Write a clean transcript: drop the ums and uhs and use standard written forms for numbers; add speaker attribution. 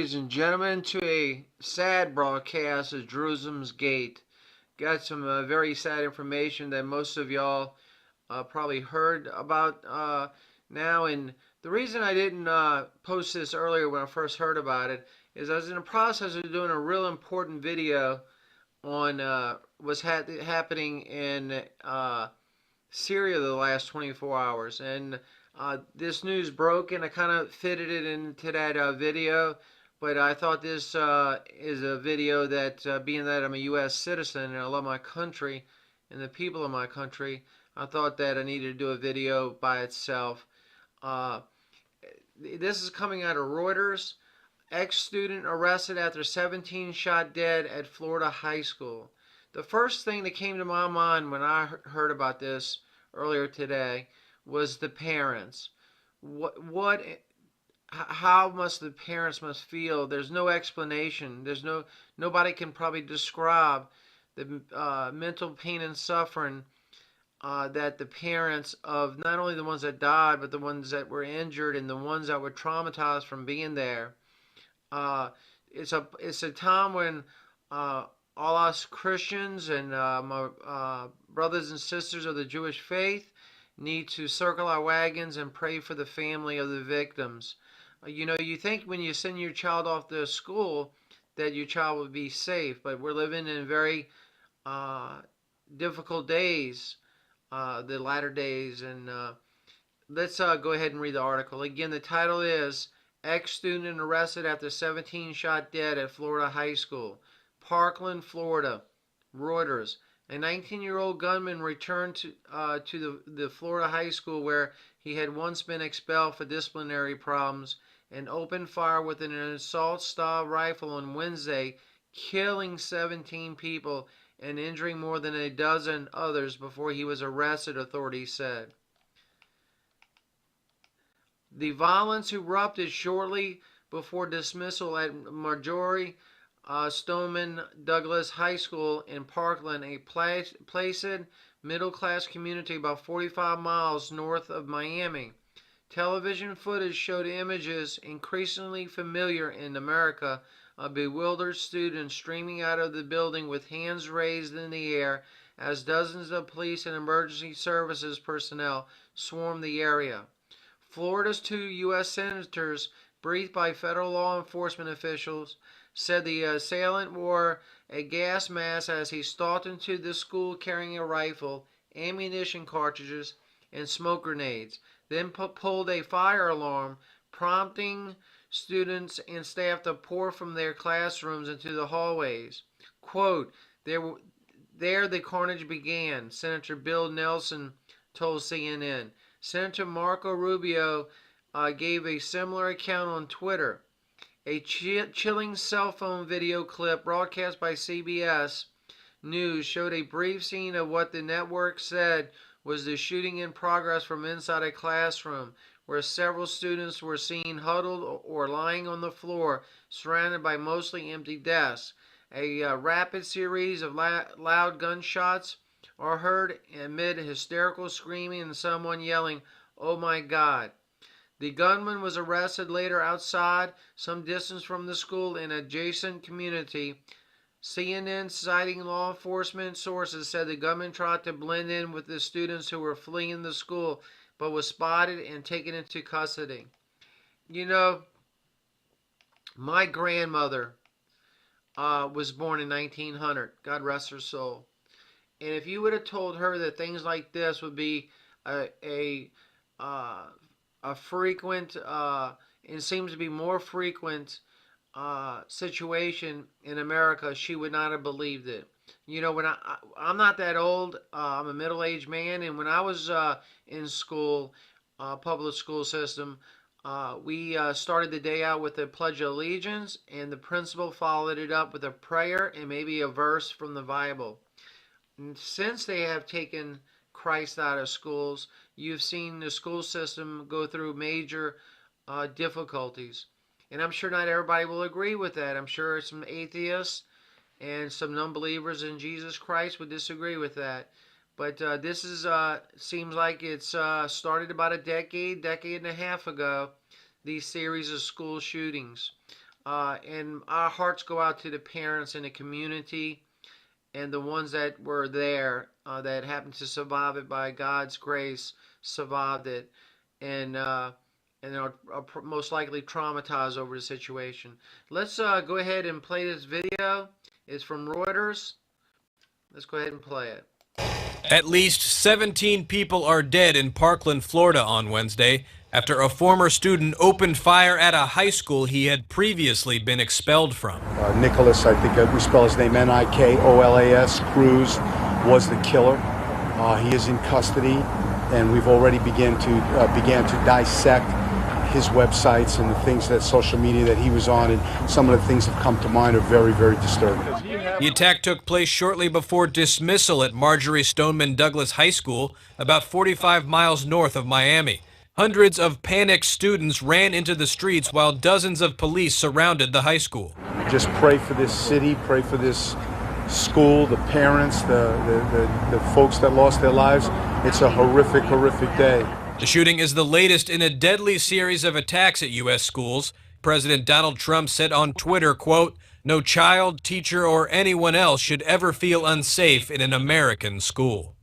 Speaker 1: ladies and gentlemen, to a sad broadcast of Jerusalem's Gate. Got some very sad information that most of y'all probably heard about now. And the reason I didn't post this earlier when I first heard about it is I was in the process of doing a real important video on happening in Syria the last 24 hours. And this news broke, and I kind of fitted it into that video. But I thought this is a video that, being that I'm a U.S. citizen and I love my country and the people of my country, I thought that I needed to do a video by itself. Uh, this is coming out of Reuters. Ex-student arrested after 17 shot dead at Florida high school. The first thing that came to my mind when I heard about this earlier today was the parents. How must the parents must feel? There's no explanation. Nobody can probably describe the mental pain and suffering that the parents of not only the ones that died, but the ones that were injured and the ones that were traumatized from being there. Uh, it's a time when all us Christians and my brothers and sisters of the Jewish faith need to circle our wagons and pray for the family of the victims. You think when you send your child off to school that your child will be safe, but we're living in very uh, difficult days, the latter days, and let's go ahead and read the article. Again, the title is Ex-Student Arrested After 17 Shot Dead at Florida High School. Parkland, Florida. Reuters. A 19-year-old gunman returned to the Florida high school where he had once been expelled for disciplinary problems and opened fire with an assault-style rifle on Wednesday, killing 17 people and injuring more than a dozen others before he was arrested, authorities said. The violence erupted shortly before dismissal at Marjorie Stoneman Douglas High School in Parkland, a placid, middle-class community about 45 miles north of Miami. Television footage showed images increasingly familiar in America of bewildered students streaming out of the building with hands raised in the air as dozens of police and emergency services personnel swarmed the area. Florida's two U.S. senators, briefed by federal law enforcement officials, said the assailant wore a gas mask as he stalked into the school carrying a rifle, ammunition cartridges, and smoke grenades, then pulled a fire alarm, prompting students and staff to pour from their classrooms into the hallways. Quote, there the carnage began, Senator Bill Nelson told CNN. Senator Marco Rubio gave a similar account on Twitter. A chilling cell phone video clip broadcast by CBS News showed a brief scene of what the network said was the shooting in progress from inside a classroom, where several students were seen huddled or lying on the floor, surrounded by mostly empty desks. A rapid series of loud gunshots are heard amid hysterical screaming and someone yelling, "Oh my God." The gunman was arrested later outside, some distance from the school in an adjacent community. CNN, citing law enforcement sources, said the gunman tried to blend in with the students who were fleeing the school, but was spotted and taken into custody. You know, my grandmother was born in 1900. God rest her soul. And if you would have told her that things like this would be a uh, a frequent, it seems to be more frequent situation in America, she would not have believed it. When I'm not that old, I'm a middle-aged man, and when I was in school, public school system, we started the day out with a Pledge of Allegiance, and the principal followed it up with a prayer and maybe a verse from the Bible. And since they have taken Christ out of schools, you've seen the school system go through major difficulties. And I'm sure not everybody will agree with that. I'm sure some atheists and some non-believers in Jesus Christ would disagree with that. But this is seems like it's started about a decade and a half ago, these series of school shootings. And our hearts go out to the parents and the community and the ones that were there that happened to survive it by God's grace, survived it, and are most likely traumatized over the situation. Let's go ahead and play this video. It's from Reuters. Let's go ahead and play it.
Speaker 2: At least 17 people are dead in Parkland, Florida on Wednesday after a former student opened fire at a high school he had previously been expelled from.
Speaker 3: Nicholas, I think we spell his name Nikolas, Cruz, was the killer. He is in custody, and we've already began to dissect his websites and the things that social media that he was on, and some of the things that come to mind are very, very disturbing.
Speaker 2: The attack took place shortly before dismissal at Marjorie Stoneman Douglas High School, about 45 miles north of Miami. Hundreds of panicked students ran into the streets while dozens of police surrounded the high school.
Speaker 3: Just pray for this city, pray for this school, the parents, the folks that lost their lives. It's a horrific, horrific day.
Speaker 2: The shooting is the latest in a deadly series of attacks at U.S. schools. President Donald Trump said on Twitter, quote, "No child, teacher, or anyone else should ever feel unsafe in an American school."